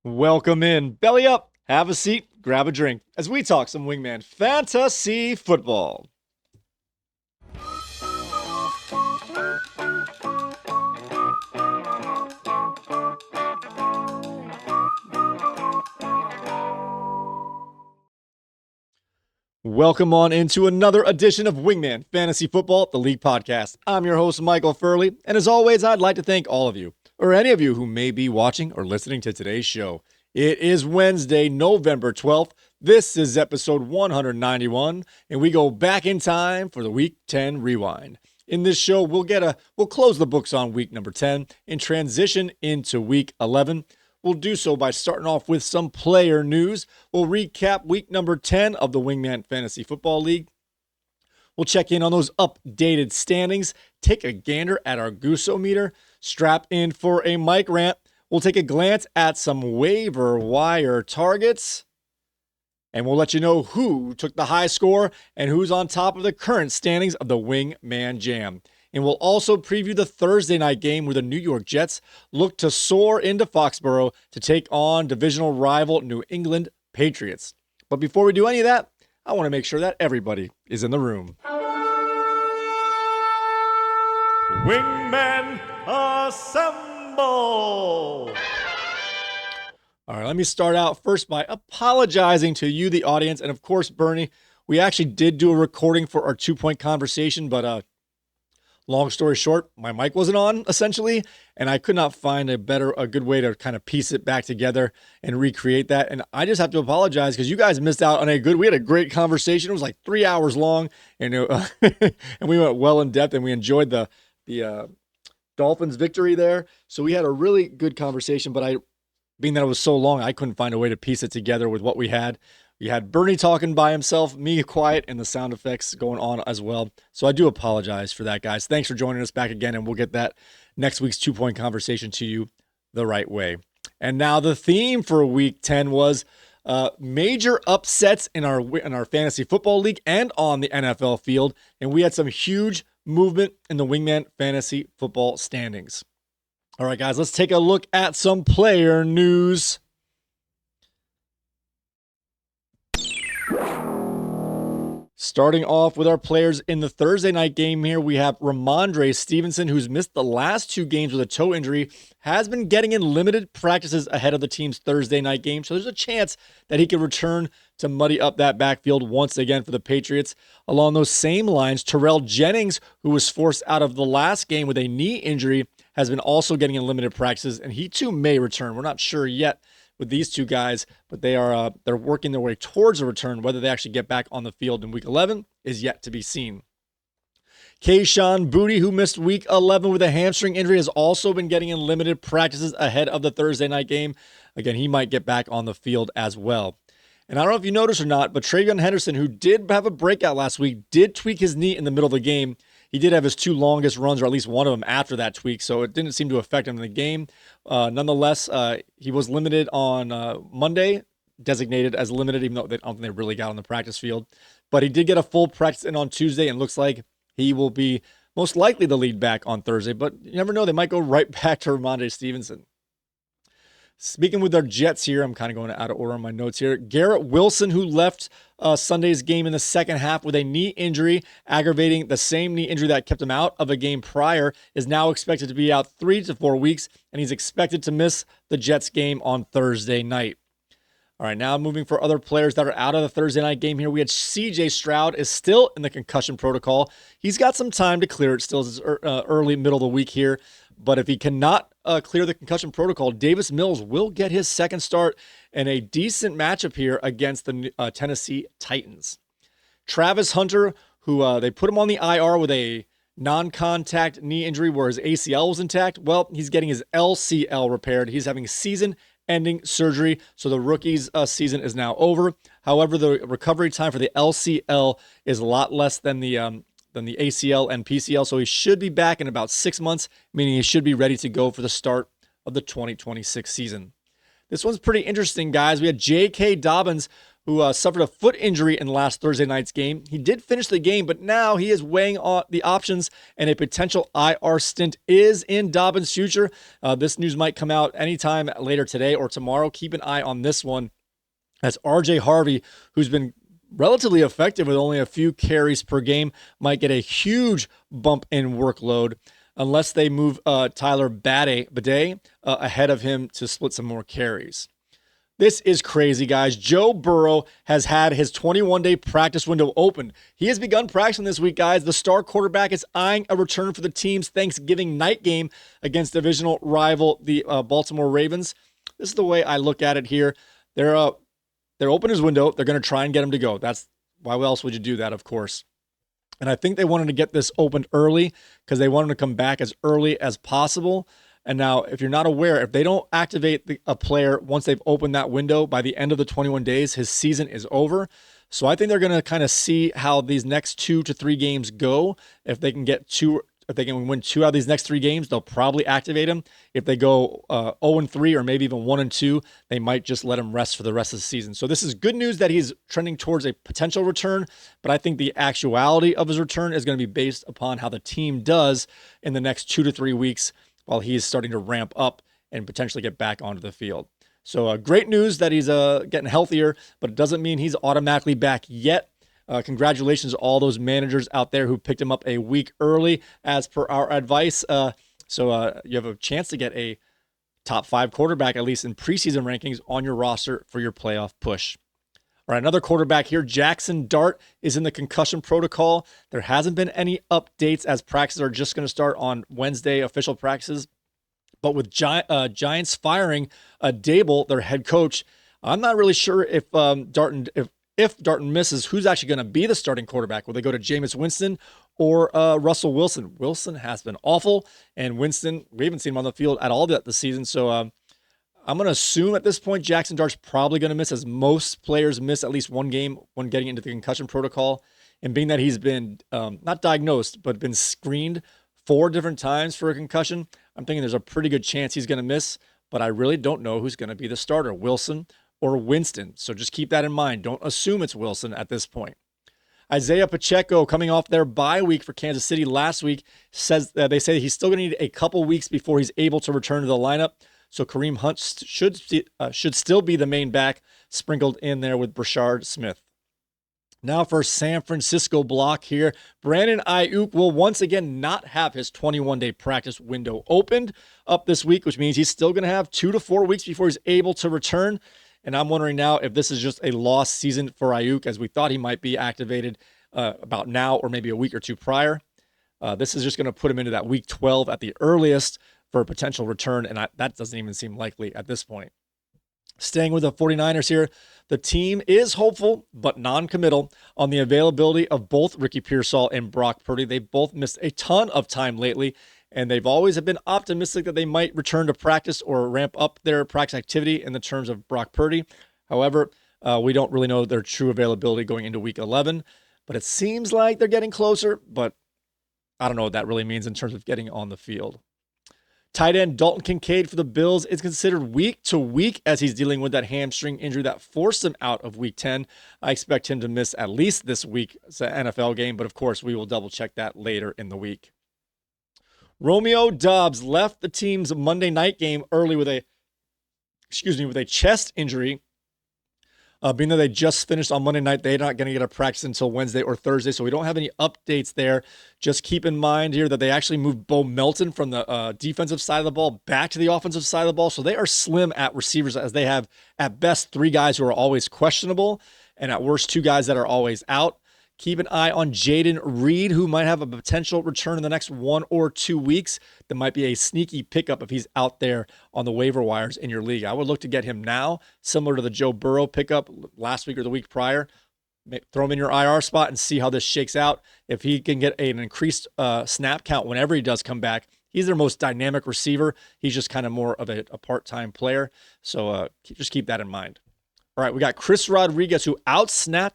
Welcome in. Belly up, have a seat, grab a drink as we talk some Wingman Fantasy Football. Welcome on into another edition of Wingman Fantasy Football, the League Podcast. I'm your host, Michael Furley, and as always, I'd like to thank all of you, or any of you who may be watching or listening to today's show. It is Wednesday, November 12th. This is episode 191, and we go back in time for the Week 10 Rewind. In this show, we'll close the books on week number 10 and transition into week 11. We'll do so by starting off with some player news. We'll recap week number 10 of the Wingman Fantasy Football League. We'll check in on those updated standings, take a gander at our Goose-o-meter, strap in for a Mike Rant. We'll take a glance at some waiver wire targets, and we'll let you know who took the high score and who's on top of the current standings of the Wingman Jam. And we'll also preview the Thursday night game where the New York Jets look to soar into Foxborough to take on divisional rival New England Patriots. But before we do any of that, I want to make sure that everybody is in the room. Wingmen Assemble! All right, let me start out first by apologizing to you, the audience, and of course, Bernie. We actually did do a recording for our 2-point conversation, but long story short, my mic wasn't on, essentially, and I could not find a good way to kind of piece it back together and recreate that. And I just have to apologize because you guys missed out on we had a great conversation. It was like 3 hours long, and and we went well in depth, and we enjoyed the Dolphins victory there. So we had a really good conversation, but being that it was so long, I couldn't find a way to piece it together with what we had. We had Bernie talking by himself, me quiet, and the sound effects going on as well. So I do apologize for that, guys. Thanks for joining us back again, and we'll get that next week's 2-point conversation to you the right way. And now the theme for week 10 was major upsets in our fantasy football league and on the NFL field. And we had some huge movement in the Wingman Fantasy Football standings. All right, guys, let's take a look at some player news. Starting off with our players in the Thursday night game here, we have Ramondre Stevenson, who's missed the last 2 games with a toe injury, has been getting in limited practices ahead of the team's Thursday night game. So there's a chance that he could return to muddy up that backfield once again for the Patriots. Along those same lines, Terrell Jennings, who was forced out of the last game with a knee injury, has been also getting in limited practices, and he too may return. We're not sure yet with these two guys, but they're working their way towards a return. Whether they actually get back on the field in week 11 is yet to be seen. Kayshon Boutte, who missed week 11 with a hamstring injury, has also been getting in limited practices ahead of the Thursday night game. Again, he might get back on the field as well. And I don't know if you noticed or not, but Travion Henderson, who did have a breakout last week, did tweak his knee in the middle of the game. He did have his 2 longest runs, or at least one of them after that tweak, so it didn't seem to affect him in the game. Nonetheless, he was limited on Monday, designated as limited, even though I don't think they really got on the practice field. But he did get a full practice in on Tuesday, and looks like he will be most likely the lead back on Thursday. But you never know, they might go right back to Ramondre Stevenson. Speaking with our Jets here, I'm kind of going out of order on my notes here. Garrett Wilson, who left Sunday's game in the second half with a knee injury, aggravating the same knee injury that kept him out of a game prior, is now expected to be out 3 to 4 weeks, and he's expected to miss the Jets game on Thursday night. All right, now moving for other players that are out of the Thursday night game here. We had CJ Stroud is still in the concussion protocol. He's got some time to clear it. Still is early, middle of the week here. But if he cannot clear the concussion protocol, Davis Mills will get his second start in a decent matchup here against the Tennessee Titans. Travis Hunter, who they put him on the IR with a non-contact knee injury where his ACL was intact. Well, he's getting his LCL repaired. He's having season-ending surgery, so the rookie's season is now over. However, the recovery time for the LCL is a lot less than the ACL and PCL, so he should be back in about 6 months, meaning he should be ready to go for the start of the 2026 season. This one's pretty interesting, guys. We had J.K. Dobbins, who suffered a foot injury in last Thursday night's game. He did finish the game, but now he is weighing on the options, and a potential IR stint is in Dobbins' future. This news might come out anytime later today or tomorrow. Keep an eye on this one, as RJ Harvey, who's been relatively effective with only a few carries per game, might get a huge bump in workload unless they move Tyler Badie ahead of him to split some more carries. This is crazy, guys. Joe Burrow has had his 21-day practice window open. He has begun practicing this week, guys. The star quarterback is eyeing a return for the team's Thanksgiving night game against divisional rival, the Baltimore Ravens. This is the way I look at it here. They're open his window. They're going to try and get him to go. That's why else would you do that, of course. And I think they wanted to get this opened early because they wanted to come back as early as possible. And now, if you're not aware, if they don't activate a player once they've opened that window by the end of the 21 days, his season is over. So I think they're going to kind of see how these next 2 to 3 games go. If they can win 2 out of these next 3 games, they'll probably activate him. If they go 0-3 or maybe even 1-2, they might just let him rest for the rest of the season. So this is good news that he's trending towards a potential return, but I think the actuality of his return is going to be based upon how the team does in the next 2 to 3 weeks, while he's starting to ramp up and potentially get back onto the field. So great news that he's getting healthier, but it doesn't mean he's automatically back yet. Congratulations to all those managers out there who picked him up a week early as per our advice. So you have a chance to get a top 5 quarterback, at least in preseason rankings, on your roster for your playoff push. All right, another quarterback here, Jackson Dart, is in the concussion protocol. There hasn't been any updates as practices are just going to start on Wednesday, official practices. But with Giants firing Dable, their head coach, I'm not really sure if Darton misses, who's actually going to be the starting quarterback. Will they go to Jameis Winston or Russell Wilson? Wilson has been awful, and Winston, we haven't seen him on the field at all this season. So I'm going to assume at this point Jackson Dart's probably going to miss, as most players miss at least one game when getting into the concussion protocol. And being that he's been not diagnosed, but been screened 4 different times for a concussion, I'm thinking there's a pretty good chance he's going to miss, but I really don't know who's going to be the starter, Wilson or Winston. So just keep that in mind. Don't assume it's Wilson at this point. Isaiah Pacheco, coming off their bye week for Kansas City last week, says they say he's still going to need a couple weeks before he's able to return to the lineup. So Kareem Hunt should still be the main back, sprinkled in there with Brashard Smith. Now for San Francisco block here, Brandon Ayuk will once again not have his 21-day practice window opened up this week, which means he's still going to have 2 to 4 weeks before he's able to return. And I'm wondering now if this is just a lost season for Ayuk, as we thought he might be activated about now or maybe a week or 2 prior. This is just going to put him into that week 12 at the earliest for a potential return, and that doesn't even seem likely at this point. Staying with the 49ers here, the team is hopeful but non-committal on the availability of both Ricky Pearsall and Brock Purdy. They've both missed a ton of time lately, and they've always been optimistic that they might return to practice or ramp up their practice activity in the terms of Brock Purdy. However, we don't really know their true availability going into week 11, but it seems like they're getting closer, but I don't know what that really means in terms of getting on the field. Tight end Dalton Kincaid for the Bills is considered week to week as he's dealing with that hamstring injury that forced him out of week 10. I expect him to miss at least this week's NFL game, but of course we will double check that later in the week. Romeo Doubs left the team's Monday night game early with a chest injury. Being that they just finished on Monday night, they're not going to get a practice until Wednesday or Thursday, so we don't have any updates there. Just keep in mind here that they actually moved Bo Melton from the defensive side of the ball back to the offensive side of the ball, so they are slim at receivers, as they have at best 3 guys who are always questionable, and at worst 2 guys that are always out. Keep an eye on Jaden Reed, who might have a potential return in the next 1 or 2 weeks. That might be a sneaky pickup if he's out there on the waiver wires in your league. I would look to get him now, similar to the Joe Burrow pickup last week or the week prior. Throw him in your IR spot and see how this shakes out. If he can get an increased snap count whenever he does come back, he's their most dynamic receiver. He's just kind of more of a part-time player. So just keep that in mind. All right, we got Chris Rodriguez, who outsnapped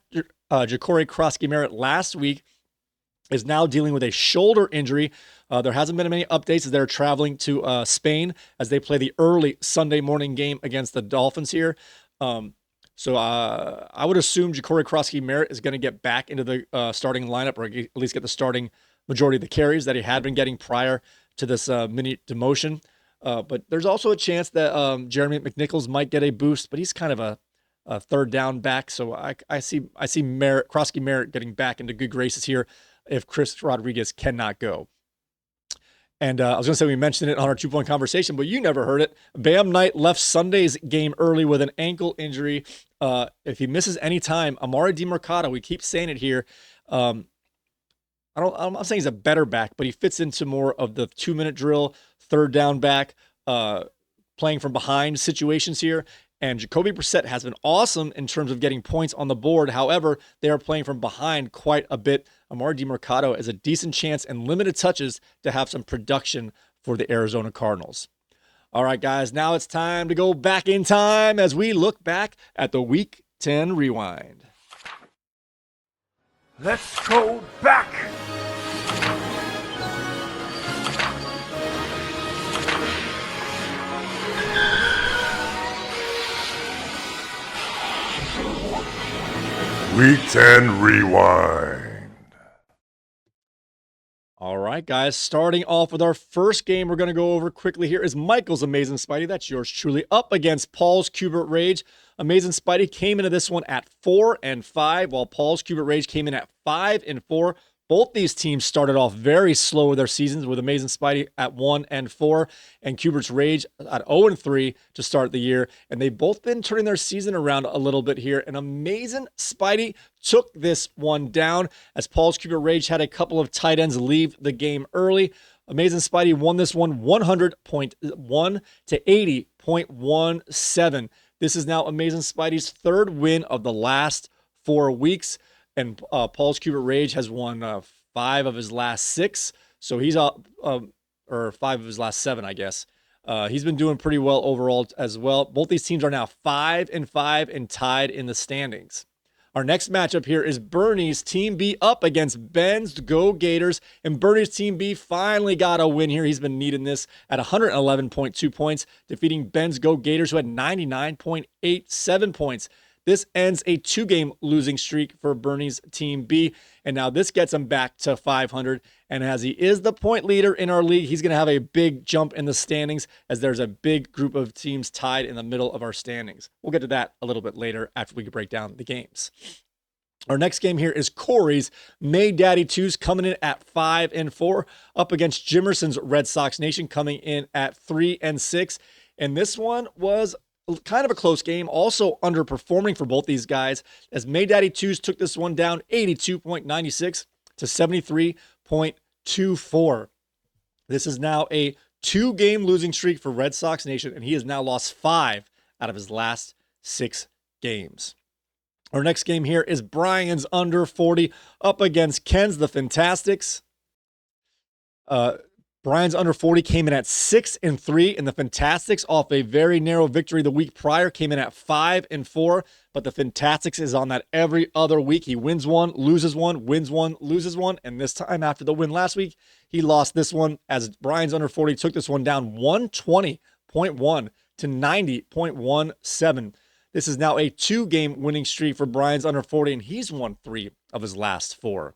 Ja'Cory Krosky-Merritt last week, is now dealing with a shoulder injury. There hasn't been many updates as they're traveling to Spain as they play the early Sunday morning game against the Dolphins here. So I would assume Ja'Cory Krosky-Merritt is going to get back into the starting lineup, or at least get the starting majority of the carries that he had been getting prior to this mini demotion. But there's also a chance that Jeremy McNichols might get a boost, but he's kind of a third down back. So I see Krosky-Merritt getting back into good graces here if Chris Rodriguez cannot go. And I was going to say we mentioned it on our 2-point conversation, but you never heard it. Bam Knight left Sunday's game early with an ankle injury. If he misses any time, Amari DiMercato, we keep saying it here. I'm not saying he's a better back, but he fits into more of the 2-minute drill, third down back, playing from behind situations here. And Jacoby Brissett has been awesome in terms of getting points on the board. However, they are playing from behind quite a bit. Amari DiMercato is a decent chance and limited touches to have some production for the Arizona Cardinals. All right, guys, now it's time to go back in time as we look back at the Week 10 Rewind. Let's go back. Week 10 Rewind. All right, guys, starting off with our first game we're going to go over quickly here is Michael's Amazing Spidey. That's yours truly, up against Paul's Cubert Rage. Amazing Spidey came into this one at 4-5, while Paul's Cubert Rage came in at 5-4. Both these teams started off very slow with their seasons, with Amazing Spidey at 1-4 and Cubert's Rage at 0-3 to start the year. And they've both been turning their season around a little bit here. And Amazing Spidey took this one down as Paul's Cubert Rage had a couple of tight ends leave the game early. Amazing Spidey won this one 100.1 to 80.17. This is now Amazing Spidey's third win of the last 4 weeks. And Paul's Cubert Rage has won 5 of his last 6. So he's or 5 of his last 7, I guess. He's been doing pretty well overall as well. Both these teams are now 5-5 and tied in the standings. Our next matchup here is Bernie's Team B up against Ben's Go Gators. And Bernie's Team B finally got a win here. He's been needing this at 111.2 points, defeating Ben's Go Gators, who had 99.87 points. This ends a 2-game losing streak for Bernie's Team B, and now this gets him back to 500. And as he is the point leader in our league, he's going to have a big jump in the standings as there's a big group of teams tied in the middle of our standings. We'll get to that a little bit later after we break down the games. Our next game here is Corey's May Daddy 2s coming in at 5-4, up against Jimerson's Red Sox Nation coming in at 3-6. And this one was kind of a close game, also underperforming for both these guys, as May Daddy 2s took this one down 82.96 to 73.24. This is now a 2-game losing streak for Red Sox Nation, and he has now lost 5 out of his last 6 games. Our next game here is Brian's Under 40 up against Ken's The Fantastics. Brian's Under 40 came in at 6-3, and the Fantastics, off a very narrow victory the week prior, came in at 5-4. But the Fantastics is on that every other week. He wins one, loses one, wins one, loses one. And this time, after the win last week, he lost this one as Brian's Under 40 took this one down 120.1 to 90.17. This is now a 2-game winning streak for Brian's Under 40, and he's won 3 of his last 4.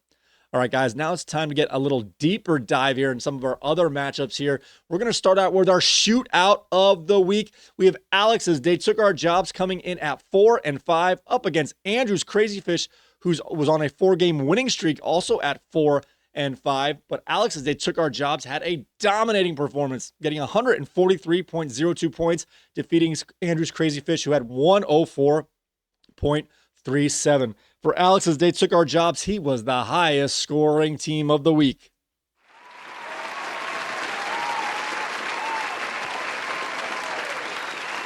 All right, guys, now it's time to get a little deeper dive here in some of our other matchups here. We're going to start out with our shootout of the week. We have Alex's They Took Our Jobs coming in at 4-5 up against Andrew's Crazy Fish, who was on a 4-game winning streak, also at 4-5. But Alex's They Took Our Jobs had a dominating performance, getting 143.02 points, defeating Andrew's Crazy Fish, who had 104.37. For Alex's They Took Our Jobs, he was the highest scoring team of the week.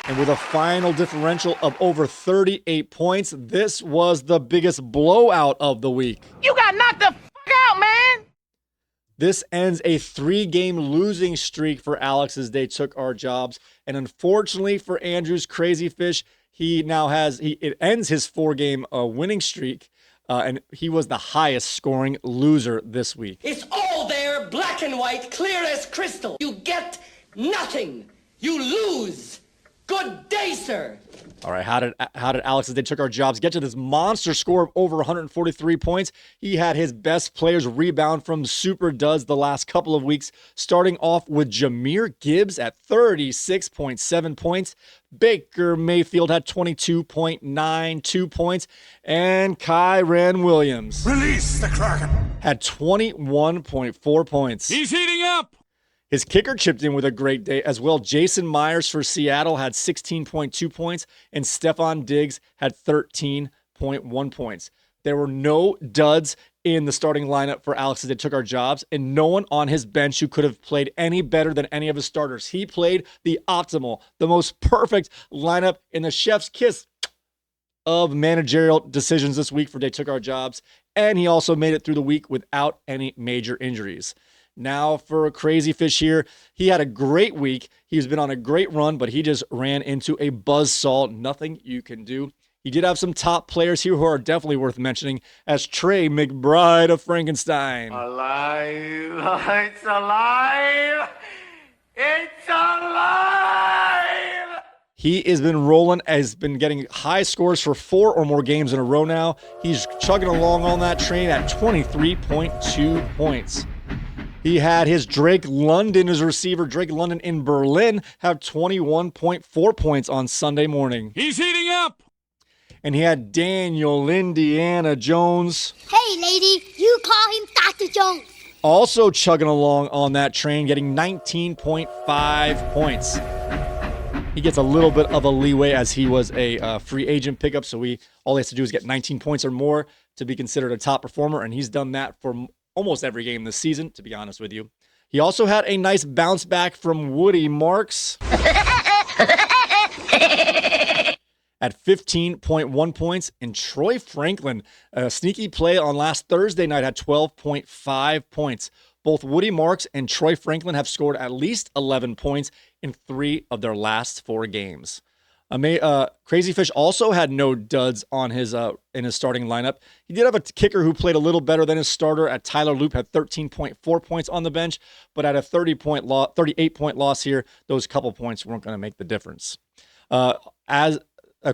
And with a final differential of over 38 points, this was the biggest blowout of the week. You got knocked the fuck out, man! This ends a 3-game losing streak for Alex's They Took Our Jobs. And unfortunately for Andrew's Crazy Fish, it ends his 4-game winning streak, and he was the highest scoring loser this week. It's all there, black and white, clear as crystal. You get nothing. You lose. Good day, sir. All right, how did Alex, as they took our jobs, get to this monster score of over 143 points? He had his best players rebound from super duds the last couple of weeks, starting off with Jahmyr Gibbs at 36.7 points. Baker Mayfield had 22.92 points, and Kyren Williams Release the Kraken. had 21.4 points. He's heating up. His kicker chipped in with a great day as well. Jason Myers for Seattle had 16.2 points, and Stephon Diggs had 13.1 points. There were no duds in the starting lineup for Alex as they took our jobs, and no one on his bench who could have played any better than any of his starters. He played the optimal, the most perfect lineup in the chef's kiss of managerial decisions this week for They Took Our Jobs, and he also made it through the week without any major injuries. Now for Crazy Fish here, he had a great week. He's been on a great run, but he just ran into a buzzsaw. Nothing you can do. He did have some top players here who are definitely worth mentioning, as Trey McBride of Frankenstein. Alive! It's alive! It's alive! He has been rolling, has been getting high scores for 4 or more games in a row now. He's chugging along on that train at 23.2 points. He had his Drake London, his receiver, Drake London in Berlin, have 21.4 points on Sunday morning. He's heating up. And he had Daniel Indiana Jones Hey, lady, you call him Dr. Jones. also chugging along on that train, getting 19.5 points. He gets a little bit of a leeway as he was a free agent pickup, so all he has to do is get 19 points or more to be considered a top performer, and he's done that for almost every game this season, to be honest with you. He also had a nice bounce back from Woody Marks at 15.1 points, and Troy Franklin, a sneaky play on last Thursday night, had 12.5 points. Both Woody Marks and Troy Franklin have scored at least 11 points in 3 of their last 4 games. Crazy Fish also had no duds on his in his starting lineup. He did have a kicker who played a little better than his starter. At Tyler Loop had 13.4 points on the bench, but at a 38-point loss here, those couple points weren't going to make the difference.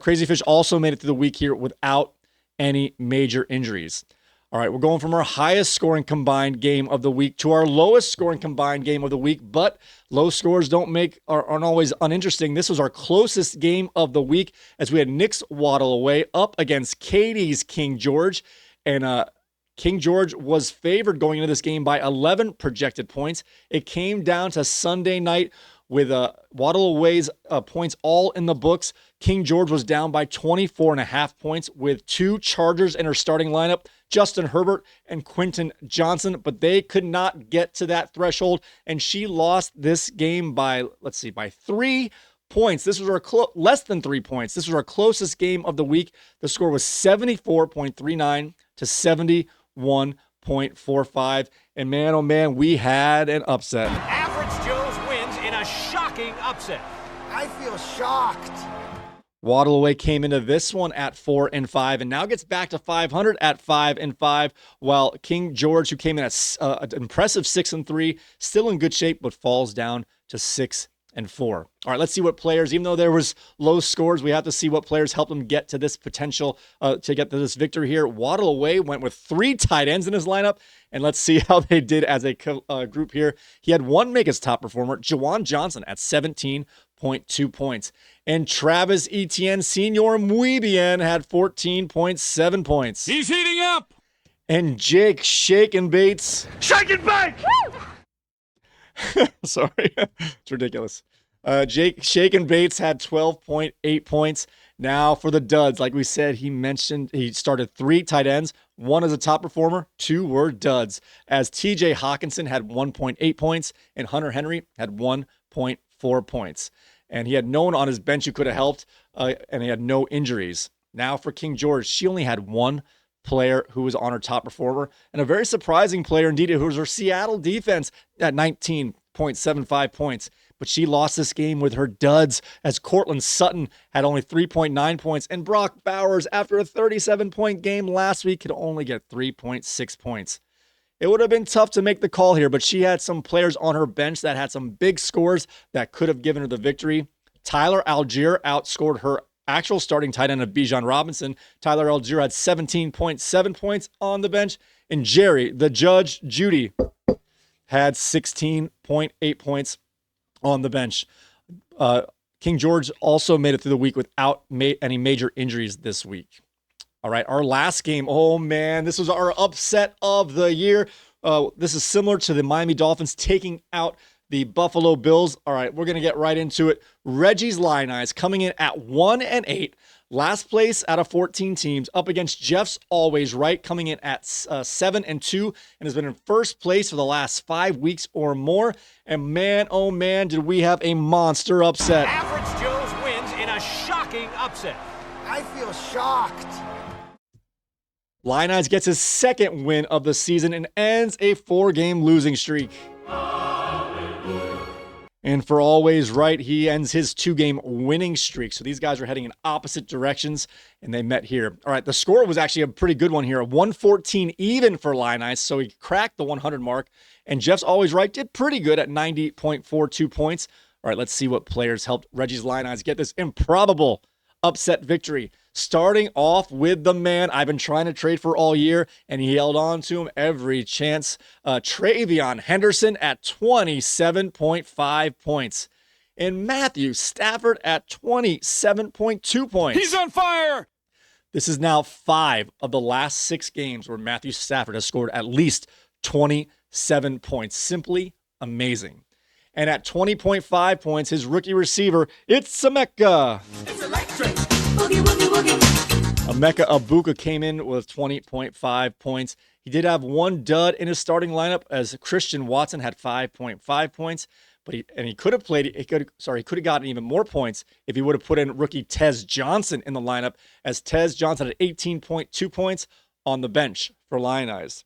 Crazy Fish also made it through the week here without any major injuries. All right, we're going from our highest scoring combined game of the week to our lowest scoring combined game of the week, but low scores aren't always uninteresting. This was our closest game of the week as we had Nick's Waddle away up against Katie's King George, and King George was favored going into this game by 11 projected points. It came down to Sunday night with Waddle away's points all in the books. King George was down by 24.5 points with 2 Chargers in her starting lineup, Justin Herbert and Quentin Johnson, but they could not get to that threshold, and she lost this game by 3 points. This was our less than 3 points. This was our closest game of the week. The score was 74.39 to 71.45, and man, oh man, we had an upset. Average Joe's wins in a shocking upset. I feel shocked. Waddle away came into this one at 4-5 and now gets back to 500 at 5-5, while King George, who came in at an impressive 6-3, still in good shape, but falls down to 6-4. All right, let's see what players, even though there was low scores, we have to see what players helped them get to this potential, to get to this victory here. Waddle away went with 3 tight ends in his lineup, and let's see how they did as a group here. He had one make his top performer, Jawan Johnson, at 17.2 points. And Travis Etienne Senior Muy Bien had 14.7 points. He's heating up. And Jake Shakin' Bates. Shake and bake! Sorry, it's ridiculous. Jake Shakin' Bates had 12.8 points. Now for the duds, like we said, he started 3 tight ends. 1 as a top performer, 2 were duds, as TJ Hawkinson had 1.8 points and Hunter Henry had 1.4 points. And he had no one on his bench who could have helped, and he had no injuries. Now for King George, she only had 1 player who was on her top performer, and a very surprising player indeed, who was her Seattle defense at 19.75 points. But she lost this game with her duds, as Cortland Sutton had only 3.9 points, and Brock Bowers, after a 37-point game last week, could only get 3.6 points. It would have been tough to make the call here, but she had some players on her bench that had some big scores that could have given her the victory. Tyler Algier outscored her actual starting tight end of Bijan Robinson. Tyler Algier had 17.7 points on the bench. And Jerry, the Judge Judy, had 16.8 points on the bench. King George also made it through the week without any major injuries this week. All right, our last game. Oh, man, this was our upset of the year. This is similar to the Miami Dolphins taking out the Buffalo Bills. All right, we're going to get right into it. Reggie's Lions coming in at 1-8, last place out of 14 teams, up against Jeff's Always Right, coming in at 7-2, and has been in first place for the last 5 weeks or more. And man, oh man, did we have a monster upset. Average Joe's wins in a shocking upset. I feel shocked. Lions gets his second win of the season and ends a 4-game losing streak. And for Always Right, he ends his 2-game winning streak. So these guys are heading in opposite directions, and they met here. All right, the score was actually a pretty good one here. 114 even for Lions, so he cracked the 100 mark. And Jeff's Always Right did pretty good at 90.42 points. All right, let's see what players helped Reggie's Lions get this improbable upset victory. Starting off with the man I've been trying to trade for all year, and he held on to him every chance. Travion Henderson at 27.5 points. And Matthew Stafford at 27.2 points. He's on fire! This is now 5 of the last 6 games where Matthew Stafford has scored at least 27 points. Simply amazing. And at 20.5 points, his rookie receiver, it's Emeka. It's electric. Boogie, boogie, boogie. Emeka Abuka came in with 20.5 points. He did have one dud in his starting lineup as Christian Watson had 5.5 points, but he could have gotten even more points if he would have put in rookie Tez Johnson in the lineup, as Tez Johnson had 18.2 points on the bench for Lions.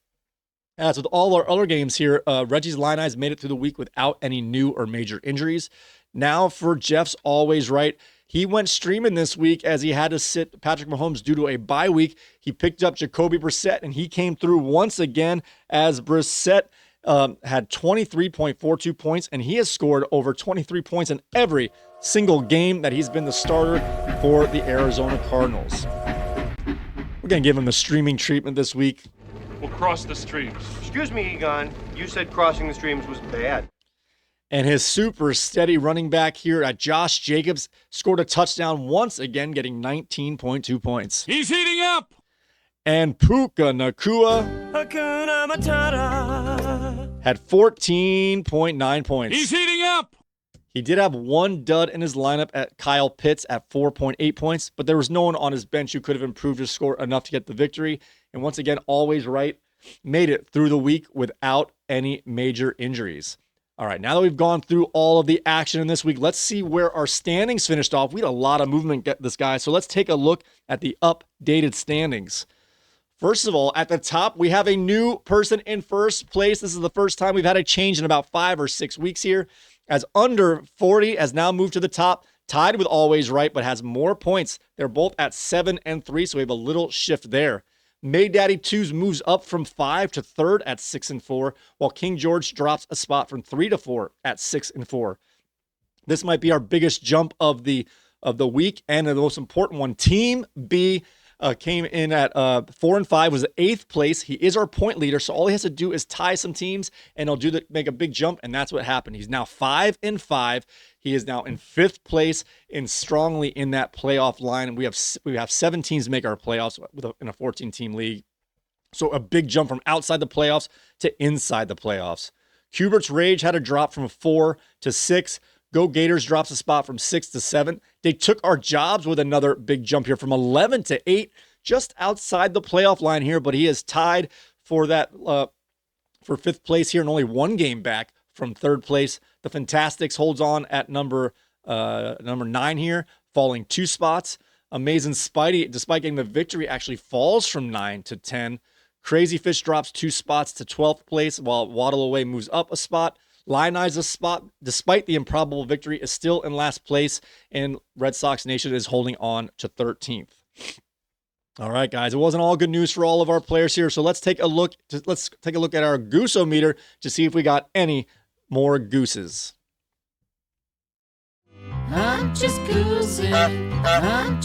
As with all our other games here, Reggie's Lions made it through the week without any new or major injuries. Now for Jeff's Always Right, he went streaming this week as he had to sit Patrick Mahomes due to a bye week. He picked up Jacoby Brissett, and he came through once again as Brissett had 23.42 points, and he has scored over 23 points in every single game that he's been the starter for the Arizona Cardinals. We're going to give him the streaming treatment this week. We'll cross the streams. Excuse me, Egon. You said crossing the streams was bad. And his super steady running back here at Josh Jacobs scored a touchdown once again, getting 19.2 points. He's heating up! And Puka Nacua Hakuna Matata. had 14.9 points. He's heating up! He did have one dud in his lineup at Kyle Pitts at 4.8 points, but there was no one on his bench who could have improved his score enough to get the victory. And once again, Always Right made it through the week without any major injuries. All right, now that we've gone through all of the action in this week, let's see where our standings finished off. We had a lot of movement this guy, so let's take a look at the updated standings. First of all, at the top, we have a new person in first place. This is the first time we've had a change in about 5 or 6 weeks here, as Under 40 has now moved to the top, tied with Always Right, but has more points. They're both at 7 and 3, so we have a little shift there. Maydaddy 2s moves up from 5 to 3rd at 6 and 4, while King George drops a spot from 3 to 4 at 6 and 4. This might be our biggest jump of the week, and the most important one. Team B came in at 4 and 5, was 8th place. He is our point leader, so all he has to do is tie some teams, and he'll make a big jump, and that's what happened. He's now 5 and 5. He is now in 5th place and strongly in that playoff line. And we have 7 teams to make our playoffs in a 14-team league. So a big jump from outside the playoffs to inside the playoffs. Hubert's Rage had a drop from 4 to 6. Go Gators drops a spot from 6 to 7. They took our jobs with another big jump here from 11 to 8, just outside the playoff line here. But he is tied for that for 5th place here and only 1 game back from 3rd place. The Fantastics holds on at number 9 here, falling 2 spots. Amazing Spidey, despite getting the victory, actually falls from 9 to 10. Crazy Fish drops 2 spots to 12th place, while Waddle Away moves up a spot. Lionize a spot, despite the improbable victory, is still in last place, and Red Sox Nation is holding on to 13th. All right, guys, it wasn't all good news for all of our players here, so let's take a look at our Goose-o-meter to see if we got any more gooses. I'm just cruising along.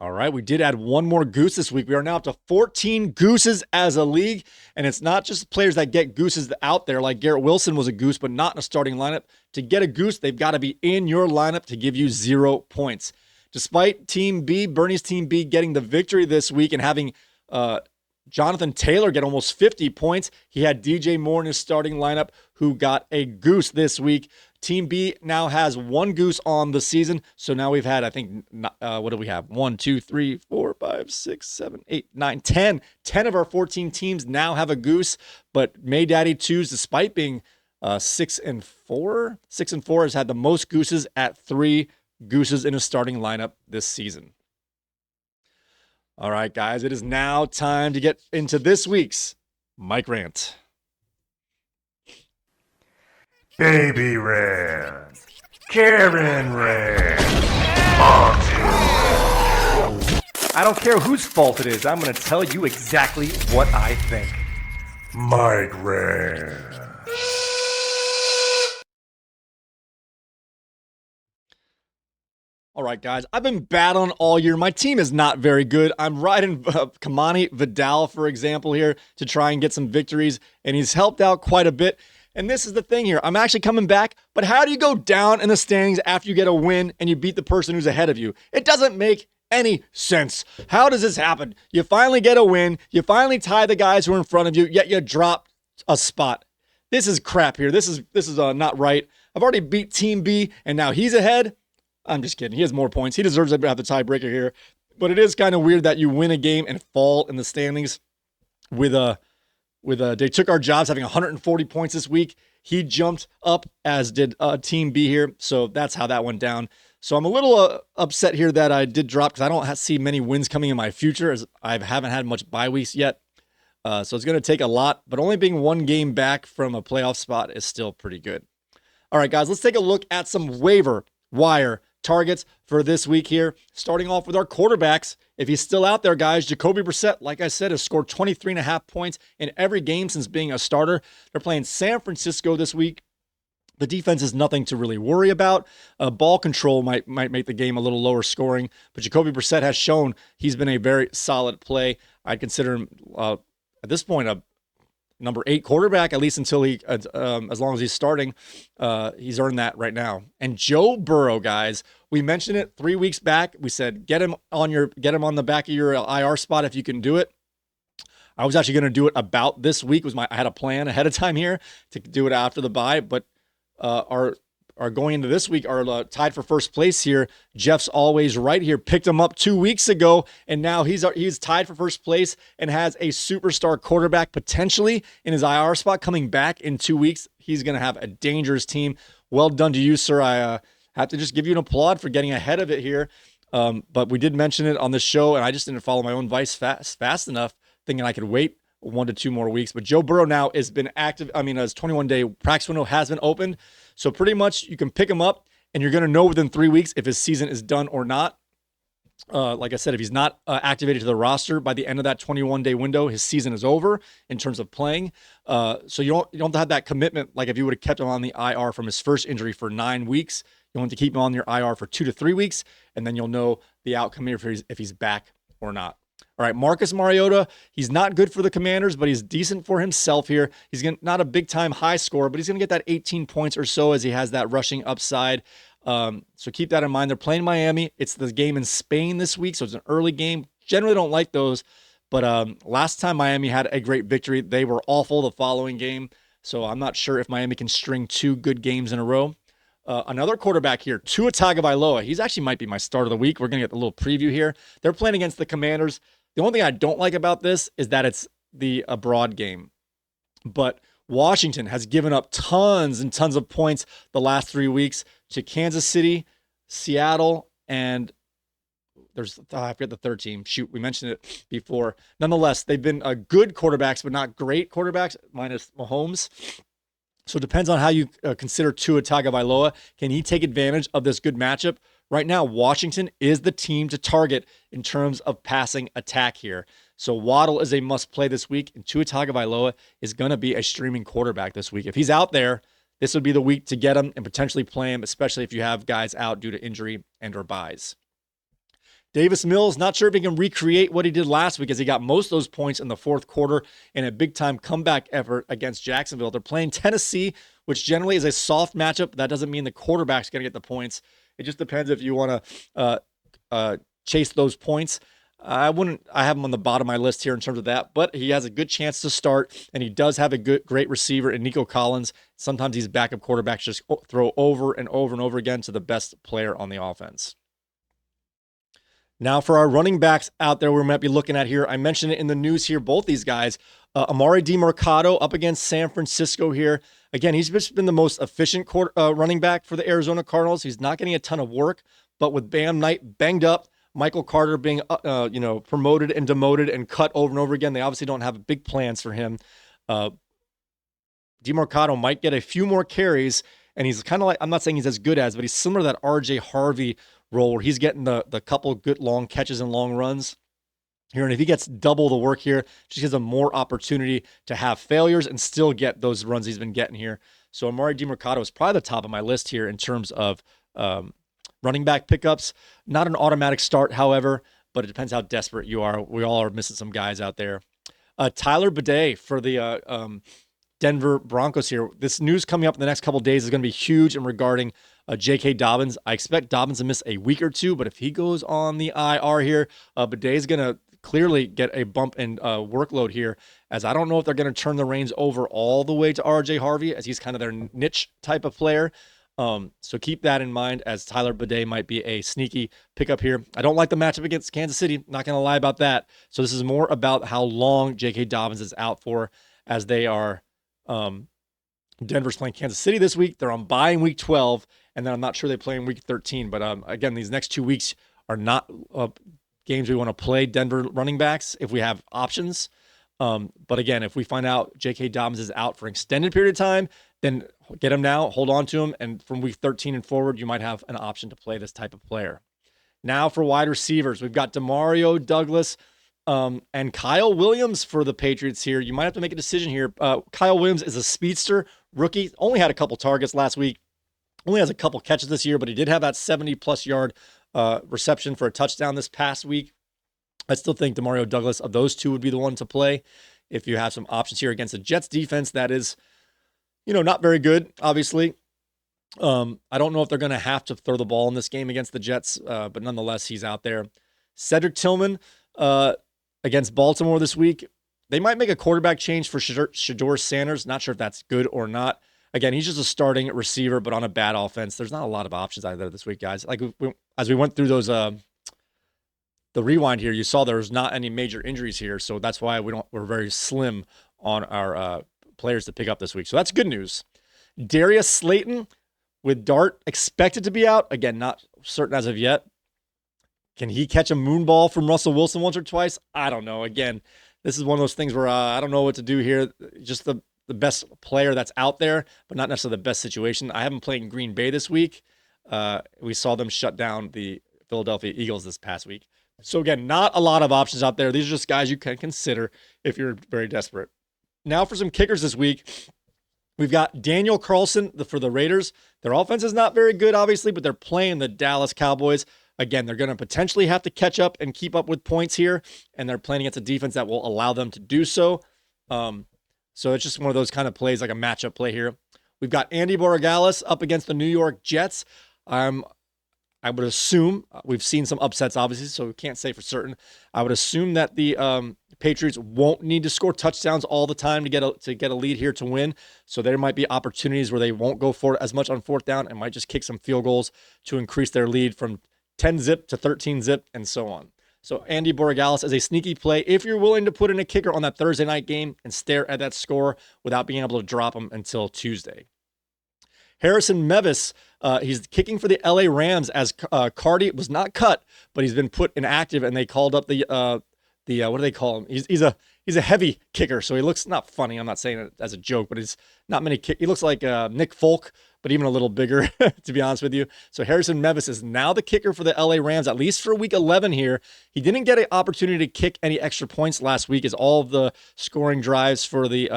All right, we did add one more goose this week. We are now up to 14 gooses as a league, and it's not just players that get gooses out there, like Garrett Wilson was a goose, but not in a starting lineup. To get a goose, they've got to be in your lineup to give you 0 points. Despite Team B, Bernie's Team B, getting the victory this week and having Jonathan Taylor get almost 50 points, he had DJ Moore in his starting lineup who got a goose this week. Team B now has 1 goose on the season. So now we've had, I think, what do we have? 1, 2, 3, 4, 5, 6, 7, 8, 9, 10. 10 of our 14 teams now have a goose. But May Daddy 2s, despite being 6-4, has had the most gooses at 3 gooses in his starting lineup this season. All right, guys, it is now time to get into this week's Mike Rant. Baby Rant. Karen Rant. Monty. I don't care whose fault it is. I'm going to tell you exactly what I think. Mike Rant. All right, guys, I've been battling all year. My team is not very good. I'm riding Kamani Vidal, for example, here to try and get some victories, and he's helped out quite a bit. And this is the thing here. I'm actually coming back, but how do you go down in the standings after you get a win and you beat the person who's ahead of you? It doesn't make any sense. How does this happen? You finally get a win. You finally tie the guys who are in front of you, yet you drop a spot. This is crap here. This is not right. I've already beat Team B, and now he's ahead. I'm just kidding. He has more points. He deserves to have the tiebreaker here. But it is kind of weird that you win a game and fall in the standings they took our jobs having 140 points this week. He jumped up, as did Team B here. So that's how that went down. So I'm a little upset here that I did drop because I don't see many wins coming in my future, as I haven't had much bye weeks yet. So it's going to take a lot, but only being 1 game back from a playoff spot is still pretty good. All right, guys, let's take a look at some waiver wire targets for this week here. Starting off with our quarterbacks. If he's still out there, guys, Jacoby Brissett, like I said, has scored 23.5 points in every game since being a starter. They're playing San Francisco this week. The defense is nothing to really worry about. Ball control might make the game a little lower scoring, but Jacoby Brissett has shown he's been a very solid play. I'd consider him, at this point, a number 8 quarterback, at least until he, as long as he's starting. He's earned that right now. And Joe Burrow, guys, we mentioned it 3 weeks back. We said, get him on the back of your IR spot if you can do it. I was actually going to do it about this week. I had a plan ahead of time here to do it after the bye, but our going into this week are tied for first place here. Jeff's always right here. Picked him up 2 weeks ago, and now he's tied for first place and has a superstar quarterback potentially in his IR spot coming back in 2 weeks. He's going to have a dangerous team. Well done to you, sir. I have to just give you an applaud for getting ahead of it here. But we did mention it on the show, and I just didn't follow my own advice fast enough, thinking I could wait 1 to 2 more weeks. But Joe Burrow now has been active. His 21-day practice window has been opened. So pretty much you can pick him up, and you're going to know within 3 weeks if his season is done or not. Like I said, if he's not activated to the roster by the end of that 21-day window, his season is over in terms of playing. So you don't have that commitment like if you would have kept him on the IR from his first injury for 9 weeks. You want to keep him on your IR for 2 to 3 weeks, and then you'll know the outcome here if he's back or not. All right, Marcus Mariota, he's not good for the Commanders, but he's decent for himself here. He's not a big-time high scorer, but he's going to get that 18 points or so as he has that rushing upside. So keep that in mind. They're playing Miami. It's the game in Spain this week, so it's an early game. Generally don't like those, but last time Miami had a great victory, they were awful the following game. So I'm not sure if Miami can string 2 good games in a row. Another quarterback here, Tua Tagovailoa. He's actually might be my start of the week. We're going to get a little preview here. They're playing against the Commanders. The only thing I don't like about this is that it's the abroad game. But Washington has given up tons and tons of points the last 3 weeks to Kansas City, Seattle, and I forget the third team. Shoot, we mentioned it before. Nonetheless, they've been good quarterbacks, but not great quarterbacks, minus Mahomes. So it depends on how you consider Tua Tagovailoa. Can he take advantage of this good matchup? Right now, Washington is the team to target in terms of passing attack here. So Waddle is a must-play this week, and Tua Tagovailoa is going to be a streaming quarterback this week. If he's out there, this would be the week to get him and potentially play him, especially if you have guys out due to injury and or buys. Davis Mills, not sure if he can recreate what he did last week as he got most of those points in the fourth quarter in a big-time comeback effort against Jacksonville. They're playing Tennessee, which generally is a soft matchup. That doesn't mean the quarterback's going to get the points. It just depends if you want to chase those points. I have him on the bottom of my list here in terms of that, but he has a good chance to start, and he does have a great receiver in Nico Collins. Sometimes these backup quarterbacks just throw over and over and over again to the best player on the offense. Now for our running backs out there we might be looking at here, I mentioned it in the news here, both these guys. Amari DiMercado up against San Francisco here. Again, he's just been the most efficient running back for the Arizona Cardinals. He's not getting a ton of work, but with Bam Knight banged up, Michael Carter being promoted and demoted and cut over and over again, they obviously don't have big plans for him. DiMercado might get a few more carries, and he's kind of like, I'm not saying he's as good as, but he's similar to that RJ Harvey role where he's getting the couple good long catches and long runs here. And if he gets double the work here, just gives him more opportunity to have failures and still get those runs he's been getting here. So Amari DiMercado is probably the top of my list here in terms of running back pickups. Not an automatic start, however, but it depends how desperate you are. We all are missing some guys out there. Tyler Bidet for the Denver Broncos here. This news coming up in the next couple of days is going to be huge and regarding J.K. Dobbins. I expect Dobbins to miss a week or two, but if he goes on the IR here, Bidet is going to clearly get a bump in workload here, as I don't know if they're going to turn the reins over all the way to RJ Harvey, as he's kind of their niche type of player. So keep that in mind, as Tyler Bidet might be a sneaky pickup here. I don't like the matchup against Kansas City. Not going to lie about that. So this is more about how long J.K. Dobbins is out for, as they are Denver's playing Kansas City this week. They're on bye in week 12, and then I'm not sure they play in week 13. But again, these next 2 weeks are not games we want to play Denver running backs if we have options. But again, if we find out J.K. Dobbins is out for an extended period of time, then get him now, hold on to him, and from week 13 and forward, you might have an option to play this type of player. Now for wide receivers, we've got Demario Douglas and Kyle Williams for the Patriots here. You might have to make a decision here. Kyle Williams is a speedster rookie, only had a couple targets last week, only has a couple catches this year, but he did have that 70-plus yard reception for a touchdown this past week. I still think Demario Douglas of those two would be the one to play if you have some options here against the Jets defense that is, not very good, obviously. I don't know if they're going to have to throw the ball in this game against the Jets, but nonetheless, he's out there. Cedric Tillman against Baltimore this week. They might make a quarterback change for Shedeur Sanders. Not sure if that's good or not. Again, he's just a starting receiver, but on a bad offense. There's not a lot of options out there this week, guys. Like as we went through those, the rewind here, you saw there was not any major injuries here, so that's why we're very slim on our players to pick up this week. So that's good news. Darius Slayton with Dart expected to be out. Again, not certain as of yet. Can he catch a moon ball from Russell Wilson once or twice? I don't know. Again, this is one of those things where I don't know what to do here. Just the best player that's out there, but not necessarily the best situation. I haven't played in Green Bay this week. We saw them shut down the Philadelphia Eagles this past week. So again, not a lot of options out there. These are just guys you can consider if you're very desperate. Now for some kickers this week. We've got Daniel Carlson for the Raiders. Their offense is not very good, obviously, but they're playing the Dallas Cowboys. Again, they're going to potentially have to catch up and keep up with points here, and they're playing against a defense that will allow them to do so. So it's just one of those kind of plays, like a matchup play here. We've got Andy Borregales up against the New York Jets. I would assume, we've seen some upsets, obviously, so we can't say for certain. I would assume that the Patriots won't need to score touchdowns all the time to get a lead here to win. So there might be opportunities where they won't go for it as much on fourth down and might just kick some field goals to increase their lead from 10-zip to 13-zip and so on. So Andy Borregales is a sneaky play if you're willing to put in a kicker on that Thursday night game and stare at that score without being able to drop him until Tuesday. Harrison Mevis, he's kicking for the LA Rams as Cardi was not cut, but he's been put inactive, and they called up the what do they call him? He's a heavy kicker, so he looks not funny. I'm not saying it as a joke, but he's not many. He looks like Nick Folk, but even a little bigger, to be honest with you. So Harrison Mevis is now the kicker for the LA Rams, at least for week 11 here. He didn't get an opportunity to kick any extra points last week, as all of the scoring drives for the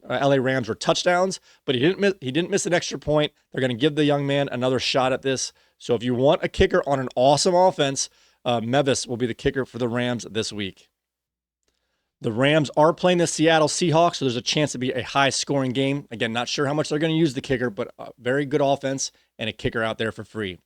LA Rams were touchdowns, but he didn't miss an extra point. They're going to give the young man another shot at this. So if you want a kicker on an awesome offense, Mevis will be the kicker for the Rams this week. The Rams are playing the Seattle Seahawks, so there's a chance to be a high-scoring game. Again, not sure how much they're going to use the kicker, but a very good offense and a kicker out there for free.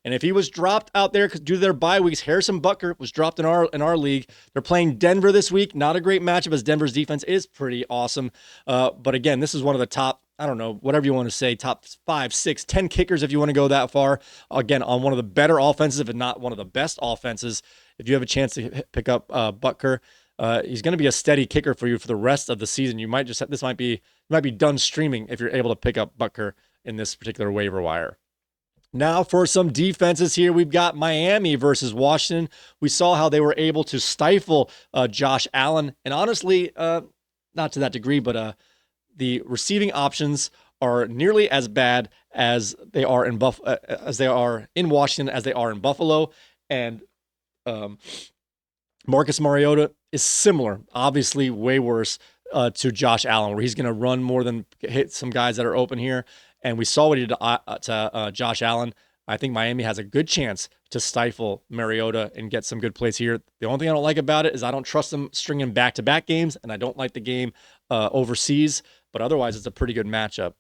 And if he was dropped out there due to their bye weeks, Harrison Butker was dropped in our league. They're playing Denver this week. Not a great matchup, as Denver's defense is pretty awesome. But again, this is one of the top, I don't know, whatever you want to say, top 5, 6, 10 kickers if you want to go that far. Again, on one of the better offenses, if not one of the best offenses, if you have a chance to pick up Butker, he's going to be a steady kicker for you for the rest of the season. You might be done streaming if you're able to pick up Butker in this particular waiver wire. Now for some defenses here, we've got Miami versus Washington. We saw how they were able to stifle Josh Allen, and honestly, not to that degree, but the receiving options are nearly as bad as they are in Washington as they are in Buffalo, and Marcus Mariota is similar, obviously way worse to Josh Allen, where he's going to run more than hit some guys that are open here. And we saw what he did to Josh Allen. I think Miami has a good chance to stifle Mariota and get some good plays here. The only thing I don't like about it is I don't trust them stringing back-to-back games, and I don't like the game overseas. But otherwise, it's a pretty good matchup.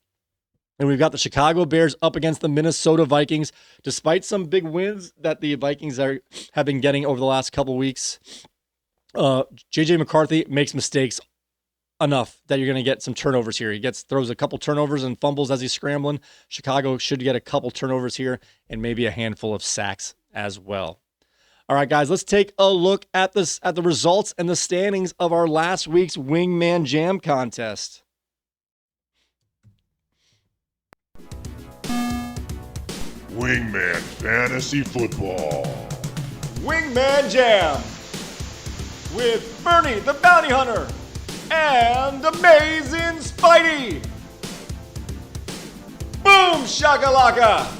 And we've got the Chicago Bears up against the Minnesota Vikings. Despite some big wins that the Vikings have been getting over the last couple weeks, J.J. McCarthy makes mistakes enough that you're going to get some turnovers here. He throws a couple turnovers and fumbles as he's scrambling. Chicago should get a couple turnovers here and maybe a handful of sacks as well. All right, guys, let's take a look at the results and the standings of our last week's Wingman Jam contest. Wingman Fantasy Football. Wingman Jam with Bernie the Bounty Hunter and Amazing Spidey. Boom shakalaka.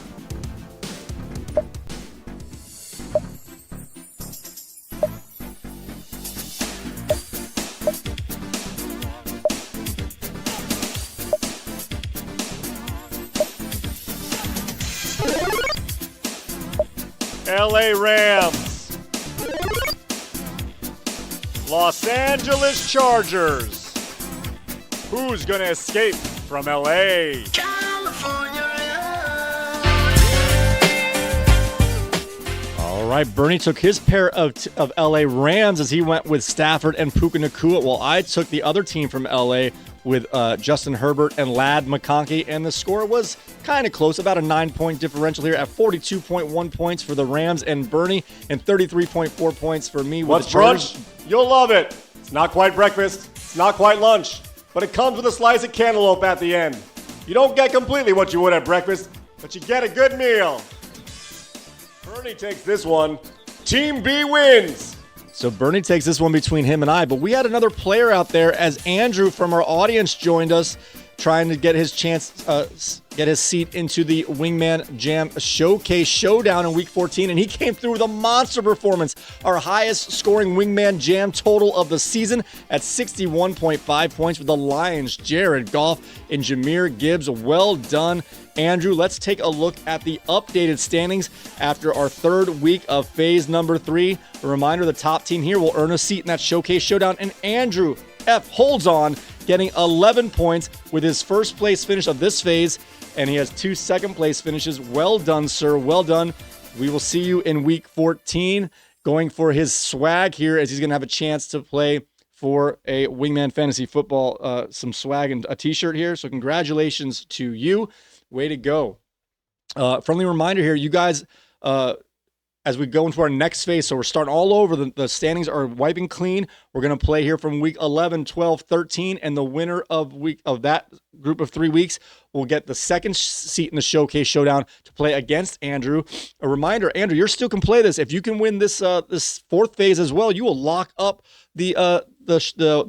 LA Rams, Los Angeles Chargers. Who's gonna escape from LA? All right, Bernie took his pair of LA Rams as he went with Stafford and Puka Nacua, while I took the other team from LA with Justin Herbert and Ladd McConkey, and the score was kind of close, about a 9-point differential here at 42.1 points for the Rams and Bernie, and 33.4 points for me. What's brunch? You'll love it. It's not quite breakfast, it's not quite lunch, but it comes with a slice of cantaloupe at the end. You don't get completely what you would at breakfast, but you get a good meal. Bernie takes this one. Team B wins. So Bernie takes this one between him and I, but we had another player out there as Andrew from our audience joined us, trying to get his chance, get his seat into the Wingman Jam Showcase Showdown in Week 14, and he came through with a monster performance, our highest scoring Wingman Jam total of the season at 61.5 points with the Lions, Jared Goff and Jahmyr Gibbs. Well done, Andrew. Let's take a look at the updated standings after our third week of phase number 3. A reminder, the top team here will earn a seat in that Showcase Showdown, and Andrew F. holds on, getting 11 points with his first place finish of this phase, and he has 2 second place finishes. Well done, sir. Well done. We will see you in Week 14 going for his swag here, as he's going to have a chance to play for a Wingman Fantasy Football, some swag and a t-shirt here. So congratulations to you. Way to go. Friendly reminder here, you guys as we go into our next phase. So we're starting all over. The standings are wiping clean. We're going to play here from week 11, 12, 13, and the winner of that group of 3 weeks will get the second seat in the Showcase Showdown to play against Andrew. A reminder, Andrew, you still can play this. If you can win this fourth phase as well, you will lock up the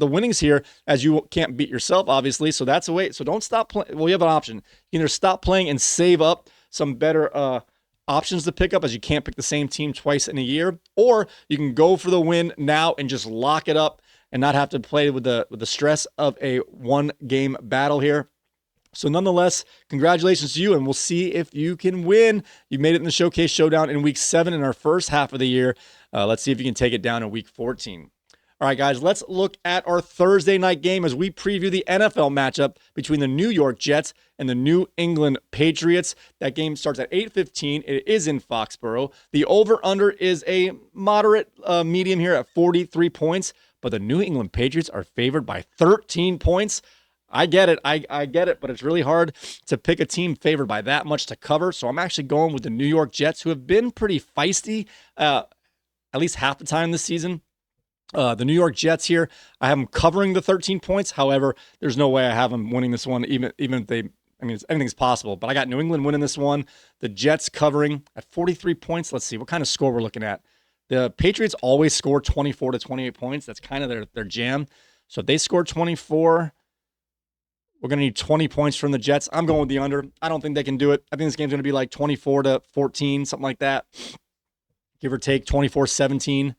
winnings here, as you can't beat yourself, obviously. So that's a way. So don't stop playing. Well, you have an option. You can either stop playing and save up some better options to pick up, as you can't pick the same team twice in a year, or you can go for the win now and just lock it up and not have to play with the stress of a one-game battle here. So nonetheless, congratulations to you, and we'll see if you can win. You made it in the Showcase Showdown in week 7 in our first half of the year. Let's see if you can take it down in week 14. All right, guys, let's look at our Thursday night game as we preview the NFL matchup between the New York Jets and the New England Patriots. That game starts at 8:15. It is in Foxborough. The over-under is a moderate medium here at 43 points, but the New England Patriots are favored by 13 points. I get it. I get it, but it's really hard to pick a team favored by that much to cover. So I'm actually going with the New York Jets, who have been pretty feisty at least half the time this season. The New York Jets here, I have them covering the 13 points. However, there's no way I have them winning this one, even if they, anything's possible. But I got New England winning this one. The Jets covering at 43 points. Let's see what kind of score we're looking at. The Patriots always score 24 to 28 points. That's kind of their jam. So if they score 24, we're going to need 20 points from the Jets. I'm going with the under. I don't think they can do it. I think this game's going to be like 24 to 14, something like that. Give or take 24-17.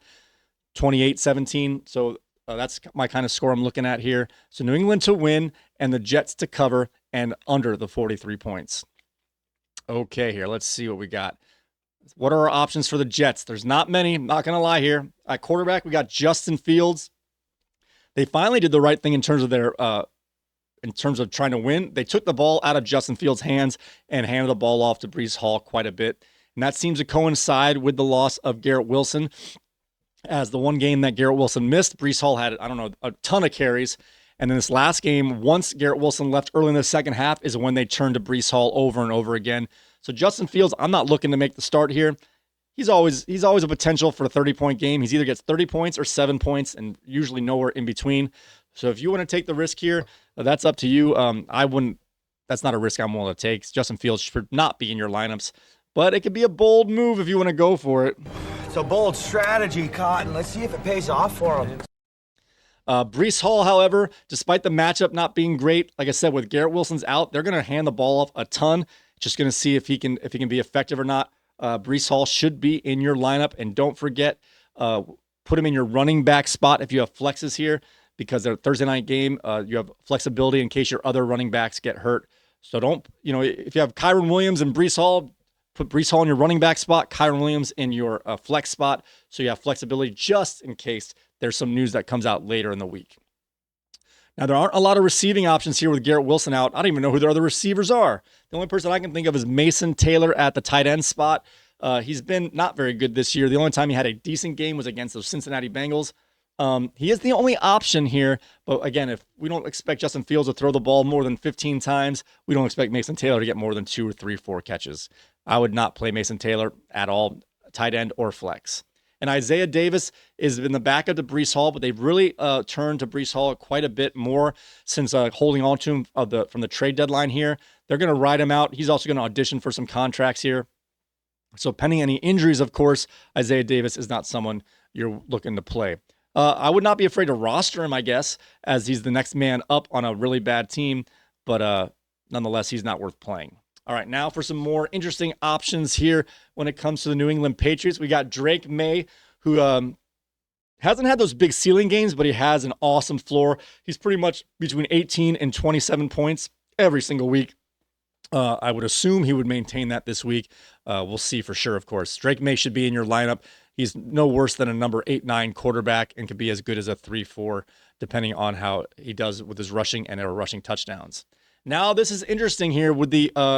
28-17. So that's my kind of score I'm looking at here. So New England to win and the Jets to cover and under the 43 points. Okay, here, let's see what we got. What are our options for the Jets? There's not many. I'm not going to lie here. At quarterback, we got Justin Fields. They finally did the right thing in terms of their in terms of trying to win. They took the ball out of Justin Fields' hands and handed the ball off to Breece Hall quite a bit. And that seems to coincide with the loss of Garrett Wilson. As the one game that Garrett Wilson missed, Breece Hall had, a ton of carries. And then this last game, once Garrett Wilson left early in the second half, is when they turned to Breece Hall over and over again. So Justin Fields, I'm not looking to make the start here. He's always a potential for a 30-point game. He's either gets 30 points or 7 points, and usually nowhere in between. So if you want to take the risk here, that's up to you. I wouldn't. That's not a risk I'm willing to take. Justin Fields should not be in your lineups, but it could be a bold move if you want to go for it. It's a bold strategy, Cotton. Let's see if it pays off for him. Breece Hall, however, despite the matchup not being great, like I said, with Garrett Wilson's out, they're going to hand the ball off a ton. Just going to see if he can be effective or not. Breece Hall should be in your lineup, and don't forget, put him in your running back spot if you have flexes here, because their Thursday night game, you have flexibility in case your other running backs get hurt. So don't, if you have Kyron Williams and Breece Hall, put Breece Hall in your running back spot, Kyron Williams in your flex spot, so you have flexibility just in case there's some news that comes out later in the week. Now, there aren't a lot of receiving options here with Garrett Wilson out. I don't even know who their other receivers are. The only person I can think of is Mason Taylor at the tight end spot. He's been not very good this year. The only time he had a decent game was against the Cincinnati Bengals. He is the only option here. But again, if we don't expect Justin Fields to throw the ball more than 15 times, we don't expect Mason Taylor to get more than 2 or 3, 4 catches. I would not play Mason Taylor at all, tight end or flex. And Isaiah Davis is in the backup to Breece Hall, but they've really turned to Breece Hall quite a bit more since holding on to him from the trade deadline here. They're going to ride him out. He's also going to audition for some contracts here. So pending any injuries, of course, Isaiah Davis is not someone you're looking to play. I would not be afraid to roster him, I guess, as he's the next man up on a really bad team, but nonetheless, he's not worth playing. All right, now for some more interesting options here when it comes to the New England Patriots. We got Drake May, who hasn't had those big ceiling games, but he has an awesome floor. He's pretty much between 18 and 27 points every single week. I would assume he would maintain that this week. We'll see for sure, of course. Drake May should be in your lineup. He's no worse than a number 8-9 quarterback and could be as good as a 3-4, depending on how he does with his rushing and rushing touchdowns. Now, this is interesting here with the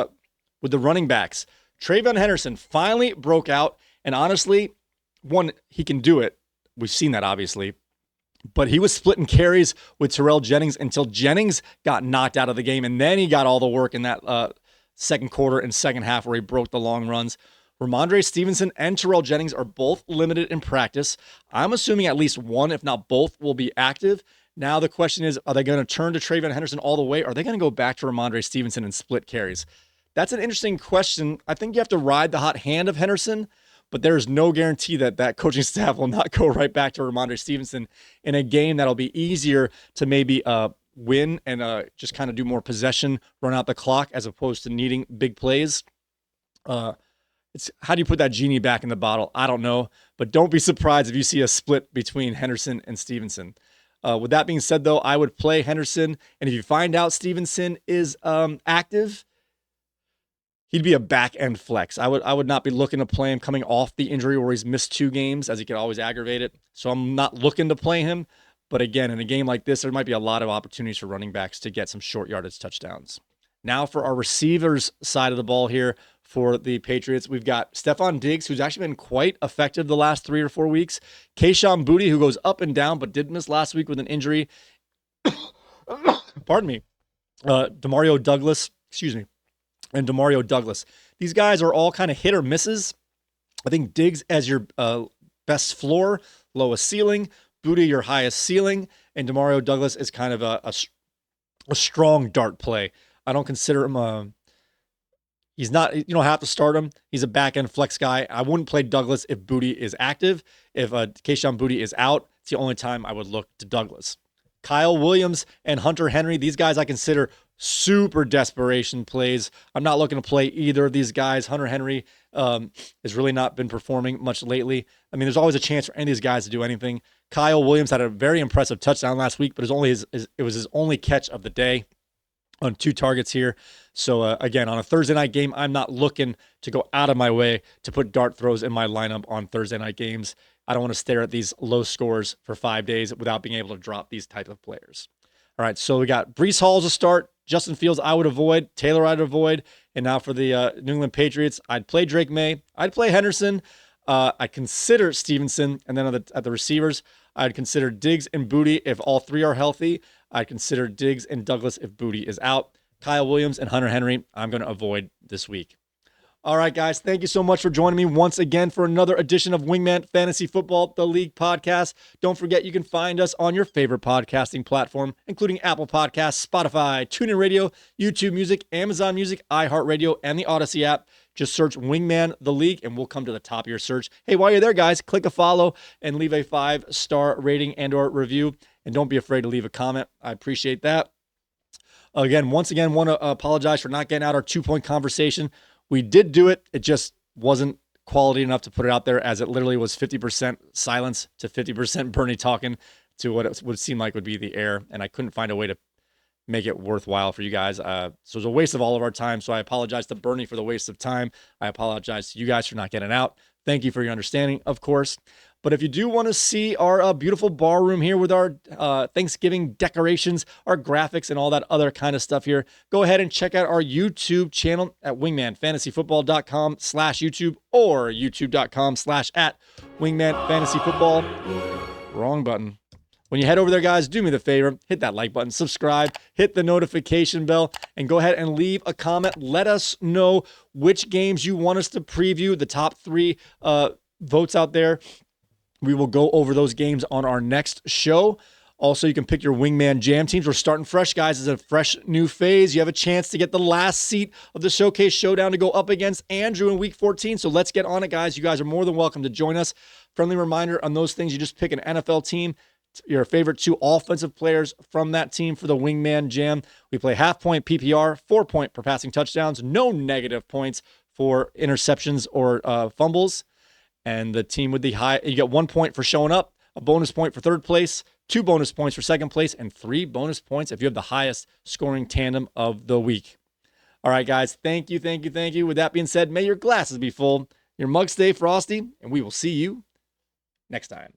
running backs. Trayvon Henderson finally broke out, and honestly, he can do it. We've seen that, obviously. But he was splitting carries with Terrell Jennings until Jennings got knocked out of the game, and then he got all the work in that second quarter and second half where he broke the long runs. Ramondre Stevenson and Terrell Jennings are both limited in practice. I'm assuming at least one, if not both, will be active. Now the question is, are they going to turn to Travion Henderson all the way? Or are they going to go back to Ramondre Stevenson and split carries? That's an interesting question. I think you have to ride the hot hand of Henderson, but there's no guarantee that that coaching staff will not go right back to Ramondre Stevenson in a game that'll be easier to maybe win and just kind of do more possession, run out the clock, as opposed to needing big plays. It's how do you put that genie back in the bottle? I don't know, but don't be surprised if you see a split between Henderson and Stevenson. With that being said, though, I would play Henderson, and if you find out Stevenson is active, he'd be a back-end flex. I would not be looking to play him coming off the injury where he's missed 2 games, as he could always aggravate it. So I'm not looking to play him. But again, in a game like this, there might be a lot of opportunities for running backs to get some short yardage touchdowns. Now for our receivers side of the ball here for the Patriots, we've got Stephon Diggs, who's actually been quite effective the last 3 or 4 weeks. Kayshon Boutte, who goes up and down, but did miss last week with an injury. Pardon me. Demario Douglas, and Demario Douglas. These guys are all kind of hit or misses. I think Diggs as your best floor, lowest ceiling. Boutte your highest ceiling. And Demario Douglas is kind of a strong dart play. I don't consider him he's not, you don't have to start him. He's a back-end flex guy. I wouldn't play Douglas if Boutte is active. If Kayshon Boutte is out, it's the only time I would look to Douglas. Kyle Williams and Hunter Henry, these guys I consider super desperation plays. I'm not looking to play either of these guys. Hunter Henry has really not been performing much lately. I mean, there's always a chance for any of these guys to do anything. Kyle Williams had a very impressive touchdown last week, but it was his only catch of the day on 2 targets here. So again, on a Thursday night game, I'm not looking to go out of my way to put dart throws in my lineup on Thursday night games. I don't want to stare at these low scores for 5 days without being able to drop these type of players. All right, so we got Breece Hall as a start. Justin Fields, I would avoid. Taylor, I'd avoid. And now for the New England Patriots, I'd play Drake May. I'd play Henderson. I'd consider Stevenson. And then at the receivers, I'd consider Diggs and Boutte if all 3 are healthy. I'd consider Diggs and Douglas if Boutte is out. Kyle Williams and Hunter Henry, I'm going to avoid this week. All right, guys, thank you so much for joining me once again for another edition of Wingman Fantasy Football, the League podcast. Don't forget you can find us on your favorite podcasting platform, including Apple Podcasts, Spotify, TuneIn Radio, YouTube Music, Amazon Music, iHeartRadio, and the Odyssey app. Just search Wingman the League, and we'll come to the top of your search. Hey, while you're there, guys, click a follow and leave a 5-star rating and/or review. And don't be afraid to leave a comment. I appreciate that. Again, once again, want to apologize for not getting out our 2-point conversation. We did do it. It just wasn't quality enough to put it out there, as it literally was 50% silence to 50% Bernie talking to what it would seem like would be the air. And I couldn't find a way to make it worthwhile for you guys. So it was a waste of all of our time. So I apologize to Bernie for the waste of time. I apologize to you guys for not getting out. Thank you for your understanding, of course. But if you do want to see our beautiful bar room here with our Thanksgiving decorations, our graphics, and all that other kind of stuff here, go ahead and check out our YouTube channel at wingmanfantasyfootball.com/YouTube or youtube.com/@wingmanfantasyfootball. Wrong button. When you head over there, guys, do me the favor, hit that like button, subscribe, hit the notification bell, and go ahead and leave a comment. Let us know which games you want us to preview, the top 3 votes out there. We will go over those games on our next show. Also, you can pick your Wingman Jam teams. We're starting fresh, guys. It's a fresh new phase. You have a chance to get the last seat of the Showcase Showdown to go up against Andrew in Week 14. So let's get on it, guys. You guys are more than welcome to join us. Friendly reminder on those things, you just pick an NFL team, your favorite 2 offensive players from that team for the Wingman Jam. We play half-point PPR, 4-point per passing touchdowns, no negative points for interceptions or fumbles. And the team with the high, you get 1 point for showing up, a bonus point for 3rd place, 2 bonus points for 2nd place, and 3 bonus points if you have the highest scoring tandem of the week. All right, guys, thank you. With that being said, may your glasses be full, your mugs stay frosty, and we will see you next time.